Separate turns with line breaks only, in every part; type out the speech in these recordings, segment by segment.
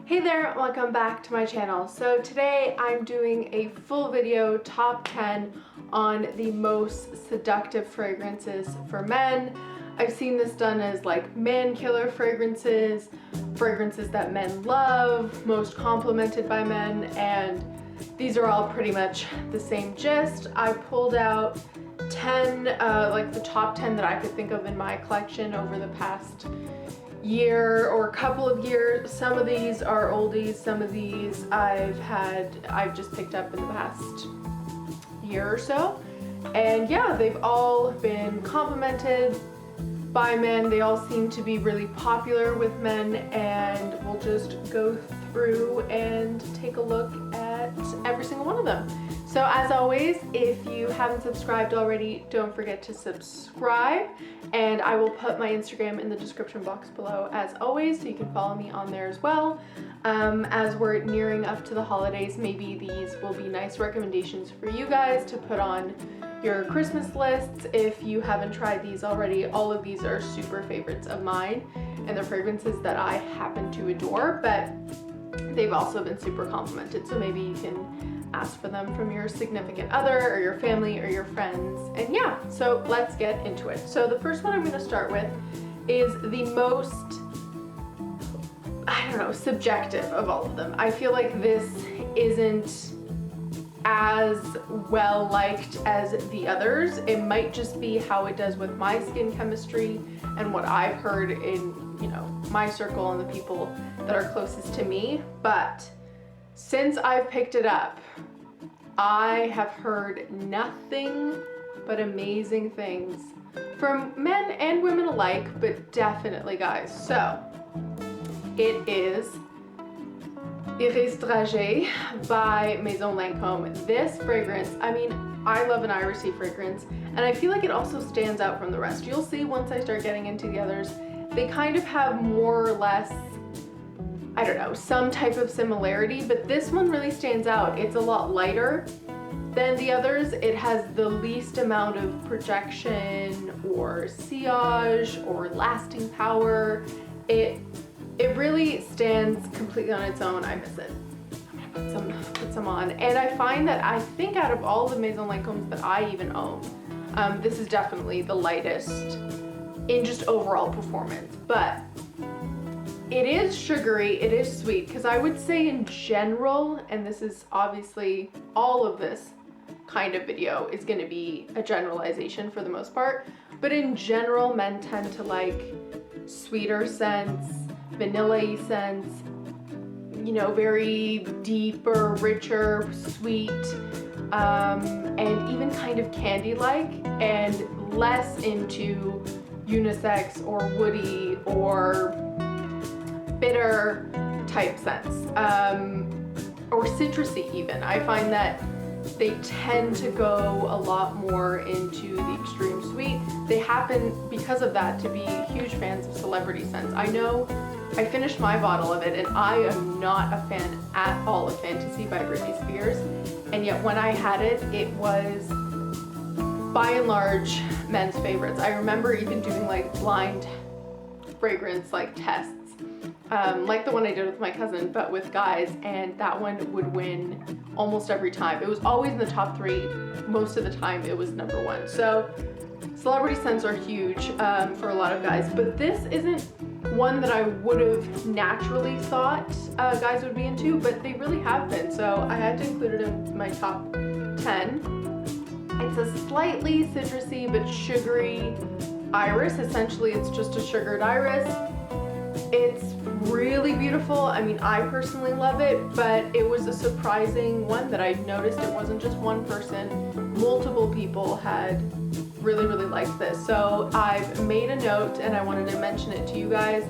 Hey there, welcome back to my channel. So today I'm doing a full video top 10 on the most seductive fragrances for men. I've seen this done as like man killer fragrances, fragrances that men love, most complimented by men, and these are all pretty much the same gist. I pulled out 10, like the top 10 that I could think of in my collection over the past year or a couple of years. Some of these are oldies, some of these I've just picked up in the past year or so. And yeah, they've all been complimented by men. They all seem to be really popular with men, and we'll just go through and take a look at every single one of them. So as always, if you haven't subscribed already, don't forget to subscribe, and I will put my Instagram in the description box below as always, so you can follow me on there as well. As we're nearing up to the holidays, maybe these will be nice recommendations for you guys to put on your Christmas lists. If you haven't tried these already, all of these are super favorites of mine, and they're fragrances that I happen to adore, but they've also been super complimented, so maybe you can ask for them from your significant other or your family or your friends. And yeah, so let's get into it. So the first one I'm going to start with is the most, I don't know, subjective of all of them. I feel like this isn't as well liked as the others. It might just be how it does with my skin chemistry and what I've heard in, you know, my circle and the people that are closest to me. But since I've picked it up, I have heard nothing but amazing things from men and women alike, but definitely guys. So it is Iris Dragé by Maison Lancôme. This fragrance, I mean, I love an irisy fragrance, and I feel like it also stands out from the rest. You'll see once I start getting into the others, they kind of have more or less, I don't know, some type of similarity, but this one really stands out. It's a lot lighter than the others. It has the least amount of projection or sillage or lasting power. It really stands completely on its own. I miss it. I'm gonna put some on. And I find that I think out of all the Maison Lancômes that I even own, this is definitely the lightest in just overall performance. But it is sugary, it is sweet, because I would say in general, and this is obviously all of this kind of video is going to be a generalization for the most part, but in general, men tend to like sweeter scents, vanilla-y scents, you know, very deeper, richer, sweet, and even kind of candy-like, and less into unisex or woody or bitter type scents, or citrusy even. I find that they tend to go a lot more into the extreme sweet. They happen, because of that, to be huge fans of celebrity scents. I know I finished my bottle of it, and I am not a fan at all of Fantasy by Britney Spears, and yet when I had it, it was by and large men's favorites. I remember even doing like blind fragrance like tests, like the one I did with my cousin, but with guys, and that one would win almost every time. It was always in the top 3. Most of the time it was number 1. So celebrity scents are huge for a lot of guys, but this isn't one that I would have naturally thought guys would be into, but they really have been. So I had to include it in my top 10. It's a slightly citrusy but sugary iris. Essentially, it's just a sugared iris. It's really beautiful. I mean, I personally love it, but it was a surprising one that I noticed it wasn't just one person. Multiple people had really liked this. So I've made a note and I wanted to mention it to you guys.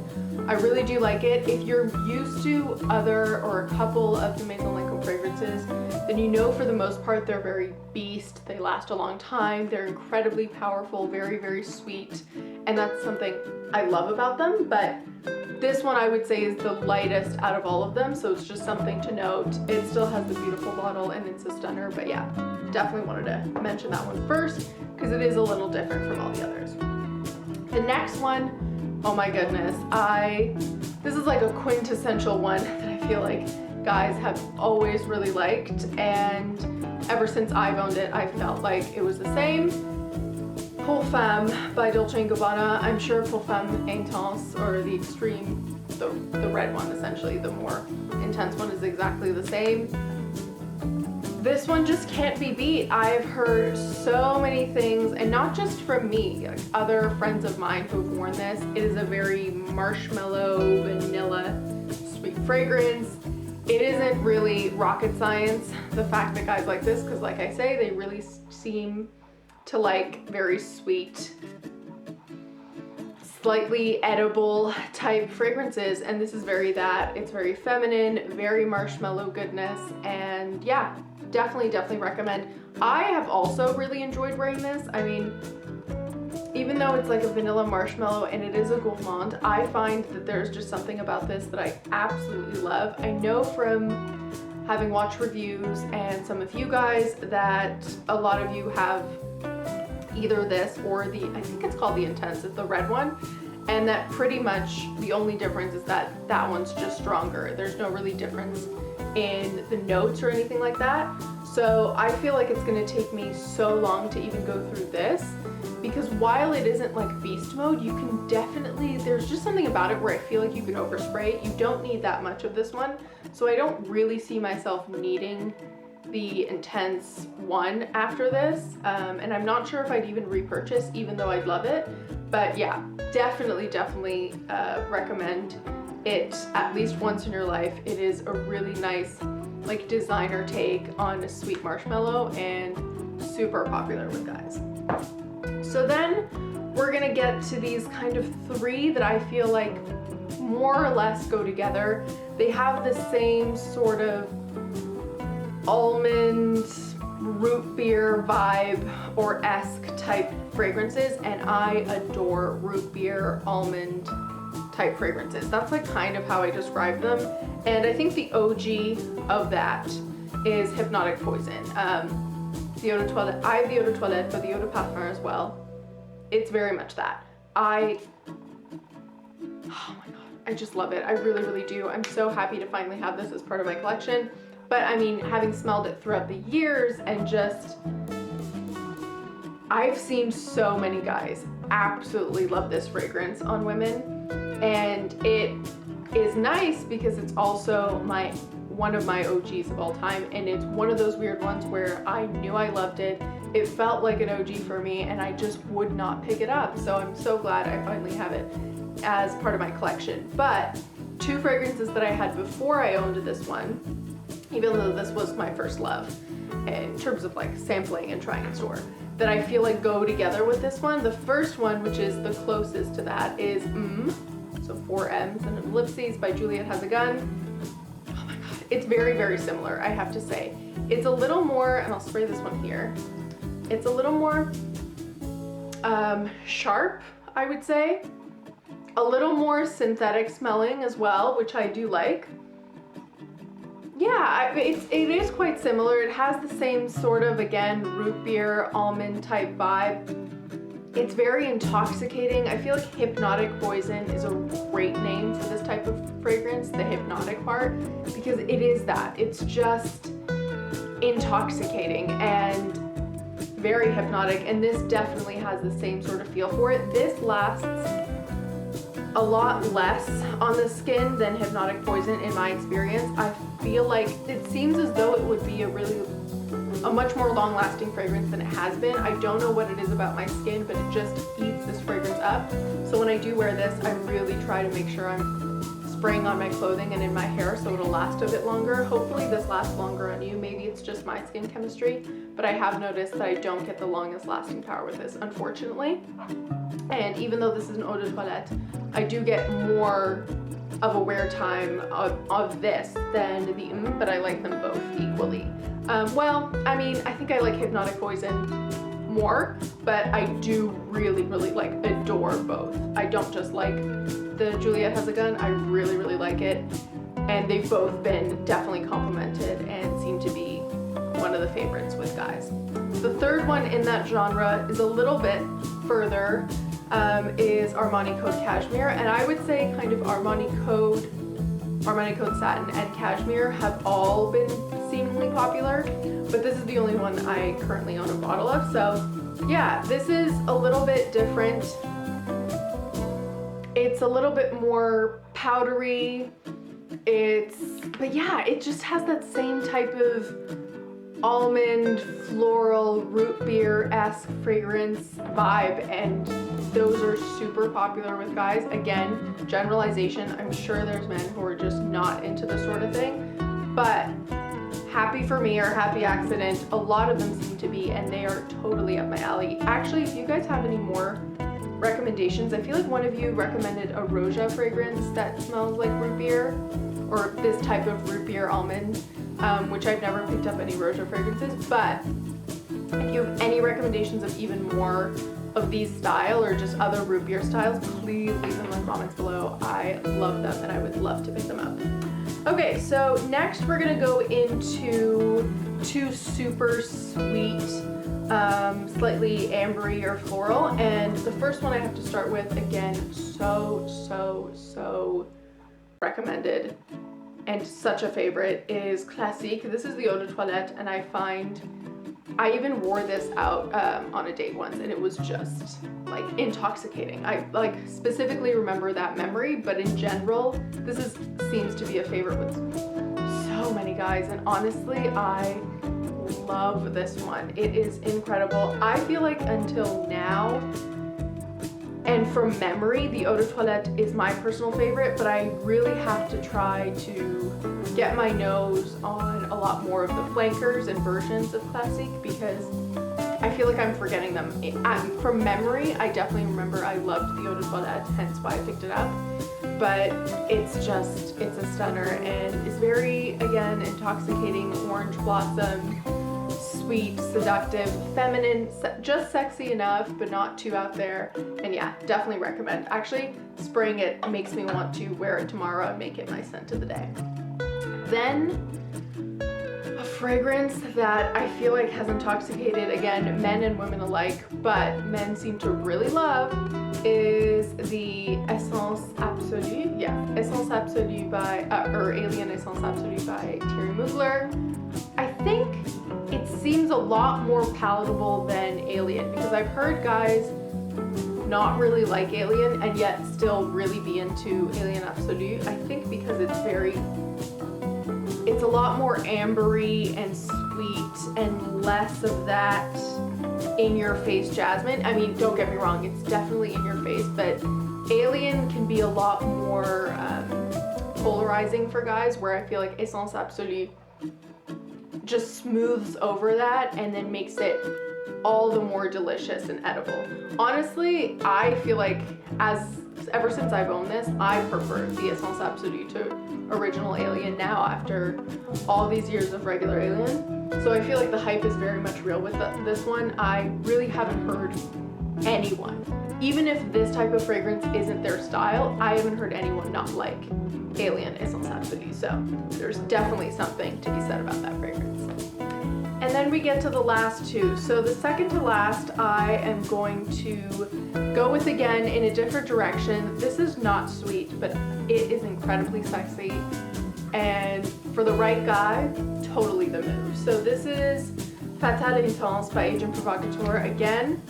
I really do like it. If you're used to other or a couple of the Maison Lancôme fragrances, then you know for the most part they're very beast. They last a long time. They're incredibly powerful, very sweet, and that's something I love about them. But this one I would say is the lightest out of all of them, so it's just something to note. It still has the beautiful bottle and it's a stunner, but yeah, definitely wanted to mention that one first because it is a little different from all the others. The next one, oh my goodness, I This is like a quintessential one that I feel like guys have always really liked, and ever since I've owned it, I felt like it was the same. Pour Femme by Dolce & Gabbana. I'm sure Pour Femme Intense, or the extreme, the red one essentially, the more intense one, is exactly the same. This one just can't be beat. I've heard so many things, and not just from me, like other friends of mine who've worn this. It is a very marshmallow, vanilla, sweet fragrance. It isn't really rocket science, the fact that guys like this, because like I say, they really seem to like very sweet, slightly edible type fragrances, and this is very that. It's very feminine, very marshmallow goodness, and yeah, definitely recommend. I have also really enjoyed wearing this. I mean, even though it's like a vanilla marshmallow and it is a gourmand, I find that there's just something about this that I absolutely love. I know from having watched reviews and some of you guys that a lot of you have either this or the, I think it's called the Intense, it's the red one, and that pretty much the only difference is that that one's just stronger. There's no really difference in the notes or anything like that. So I feel like it's gonna take me so long to even go through this, because while it isn't like beast mode, you can definitely, there's just something about it where I feel like you can overspray it. You don't need that much of this one. So I don't really see myself needing the Intense one after this. And I'm not sure if I'd even repurchase, even though I'd love it. But yeah, definitely recommend it at least once in your life. It is a really nice like designer take on a sweet marshmallow and super popular with guys. So then we're gonna get to these kind of three that I feel like more or less go together. They have the same sort of almond, root beer vibe or esque type fragrances, and I adore root beer, almond type fragrances. That's like kind of how I describe them. And I think the OG of that is Hypnotic Poison. The Eau de Toilette, I have the Eau de Toilette, but the Eau de Parfum as well. It's very much that. Oh my God, I just love it. I really do. I'm so happy to finally have this as part of my collection. But I mean, having smelled it throughout the years and just, I've seen so many guys absolutely love this fragrance on women. And it is nice because it's also one of my OGs of all time, and it's one of those weird ones where I knew I loved it. It felt like an OG for me, and I just would not pick it up. So I'm so glad I finally have it as part of my collection. But two fragrances that I had before I owned this one, even though this was my first love in terms of like sampling and trying in store, that I feel like go together with this one. The first one, which is the closest to that, is so 4 M's and Ellipses by Juliet Has a Gun. Oh my God, it's very similar, I have to say. It's a little more, and I'll spray this one here. It's a little more sharp, I would say. A little more synthetic smelling as well, which I do like. Yeah, it is quite similar. It has the same sort of, again, root beer, almond type vibe. It's very intoxicating. I feel like Hypnotic Poison is a great name for this type of fragrance, the hypnotic part, because it is that. It's just intoxicating and very hypnotic, and this definitely has the same sort of feel for it. This lasts a lot less on the skin than Hypnotic Poison in my experience. I feel like it seems as though it would be a much more long-lasting fragrance than it has been. I don't know what it is about my skin, but it just eats this fragrance up. So when I do wear this, I really try to make sure I'm spraying on my clothing and in my hair so it'll last a bit longer. Hopefully this lasts longer on you. Maybe it's just my skin chemistry, but I have noticed that I don't get the longest lasting power with this, unfortunately. And even though this is an eau de toilette, I do get more of a wear time of this than the but I like them both equally. Well, I mean, I think I like Hypnotic Poison more, but I do really like adore both. I don't just like the Juliet Has a Gun, I really like it. And they've both been definitely complimented and seem to be one of the favorites with guys. The third one in that genre is a little bit further is Armani Code Cashmere, and I would say kind of Armani Code Satin and Cashmere have all been seemingly popular, but this is the only one I currently own a bottle of. So yeah, this is a little bit different. It's a little bit more powdery. But yeah, it just has that same type of almond, floral, root beer-esque fragrance vibe, and those are super popular with guys. Again, generalization, I'm sure there's men who are just not into this sort of thing, but happy for me, or happy accident, a lot of them seem to be, and they are totally up my alley. Actually, if you guys have any more recommendations, I feel like one of you recommended a Roja fragrance that smells like root beer, or this type of root beer almond, which I've never picked up any Roja fragrances, but if you have any recommendations of even more of these style or just other root beer styles, please leave them in the comments below. I love them and I would love to pick them up. Okay, so next we're gonna go into two super sweet, slightly ambery or floral, and the first one I have to start with, again, so recommended and such a favorite, is Classique. This is the eau de toilette, and I even wore this out on a date once, and it was just like intoxicating. I like specifically remember that memory, but in general, this seems to be a favorite with so many guys, and honestly, I love this one. It is incredible. I feel like until now, and from memory, the eau de toilette is my personal favorite, but I really have to try to get my nose on a lot more of the flankers and versions of Classique, because I feel like I'm forgetting them. From memory, I definitely remember I loved the eau de toilette, hence why I picked it up, but it's a stunner, and it's very, again, intoxicating, orange blossom, sweet, seductive, feminine, just sexy enough, but not too out there. And yeah, definitely recommend. Actually, spraying it makes me want to wear it tomorrow and make it my scent of the day. Then, a fragrance that I feel like has intoxicated, again, men and women alike, but men seem to really love, is the Essence Absolue. Yeah, Essence Absolue by, or Alien Essence Absolue by Thierry Mugler. I think it seems a lot more palatable than Alien, because I've heard guys not really like Alien and yet still really be into Alien Absolu. I think because it's a lot more ambery and sweet and less of that in your face jasmine. I mean, don't get me wrong, it's definitely in your face, but Alien can be a lot more polarizing for guys, where I feel like Essence Absolue just smooths over that and then makes it all the more delicious and edible. Honestly, I feel like ever since I've owned this, I prefer the Essence Absolue to original Alien now after all these years of regular Alien. So I feel like the hype is very much real with this one. I really haven't heard anyone, even if this type of fragrance isn't their style, I haven't heard anyone not like Alien Essence Absolue, so there's definitely something to be said about that fragrance. And then we get to the last two. So the second to last, I am going to go with, again, in a different direction. This is not sweet, but it is incredibly sexy, and for the right guy, totally the move. So this is Fatale Intense by Agent Provocateur. Again,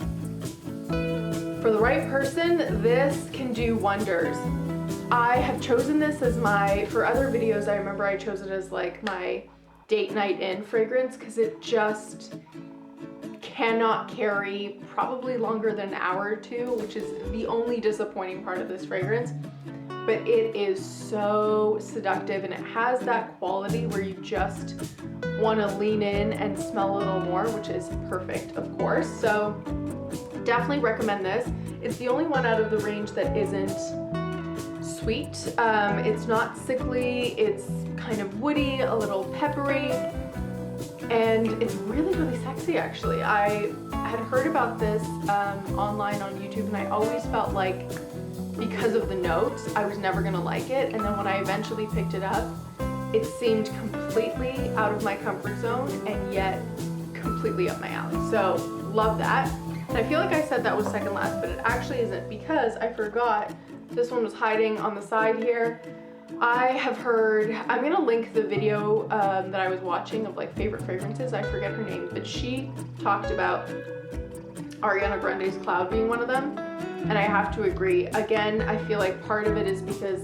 for the right person, this can do wonders. I have chosen this as for other videos, I remember I chose it as like my date night in fragrance, because it just cannot carry probably longer than an hour or two, which is the only disappointing part of this fragrance. But it is so seductive, and it has that quality where you just want to lean in and smell a little more, which is perfect, of course. So definitely recommend this. It's the only one out of the range that isn't sweet. It's not sickly, it's kind of woody, a little peppery, and it's really, really sexy actually. I had heard about this online on YouTube, and I always felt like because of the notes, I was never gonna like it, and then when I eventually picked it up, it seemed completely out of my comfort zone and yet completely up my alley. So love that. And I feel like I said that was second last, but it actually isn't, because I forgot this one was hiding on the side here. I have heard, I'm gonna link the video that I was watching of like favorite fragrances. I forget her name, but she talked about Ariana Grande's Cloud being one of them. And I have to agree. Again, I feel like part of it is because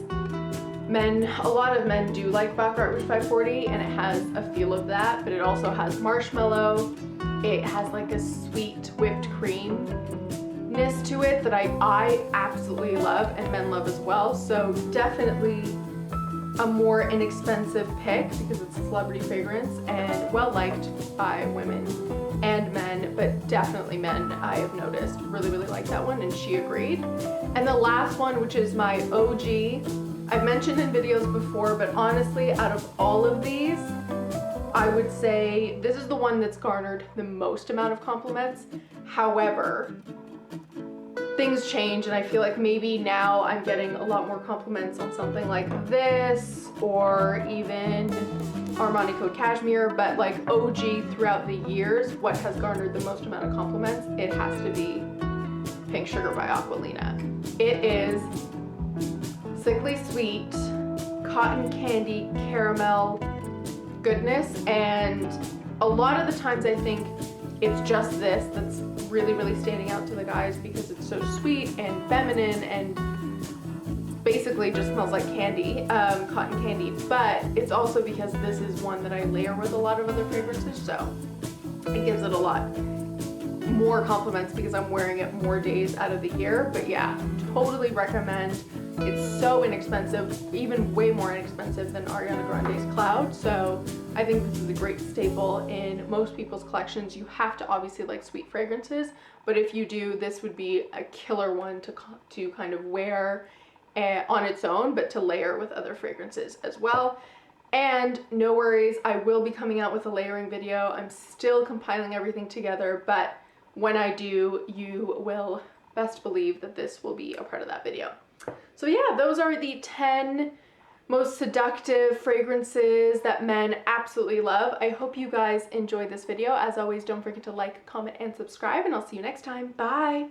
a lot of men do like Baccarat Rouge 540, and it has a feel of that, but it also has marshmallow. It has like a sweet whipped cream-ness to it that I absolutely love, and men love as well. So definitely a more inexpensive pick because it's a celebrity fragrance and well liked by women and men, but definitely men, I have noticed, really like that one, and she agreed. And the last one, which is my OG, I've mentioned in videos before, but honestly, out of all of these, I would say this is the one that's garnered the most amount of compliments. However, things change, and I feel like maybe now I'm getting a lot more compliments on something like this, or even Armani Code Cashmere, but like OG throughout the years, what has garnered the most amount of compliments, it has to be Pink Sugar by Aquilina. It is sickly sweet, cotton candy, caramel goodness, and a lot of the times I think it's just this that's really standing out to the guys because it's so sweet and feminine and basically just smells like candy, cotton candy, but it's also because this is one that I layer with a lot of other fragrances, so it gives it a lot more compliments because I'm wearing it more days out of the year. But yeah, totally recommend. It's so inexpensive, even way more inexpensive than Ariana Grande's Cloud, so I think this is a great staple in most people's collections. You have to obviously like sweet fragrances, but if you do, this would be a killer one to kind of wear on its own, but to layer with other fragrances as well. And no worries, I will be coming out with a layering video. I'm still compiling everything together, but when I do, you will best believe that this will be a part of that video. So yeah, those are the 10 most seductive fragrances that men absolutely love. I hope you guys enjoyed this video. As always, don't forget to like, comment, and subscribe, and I'll see you next time. Bye!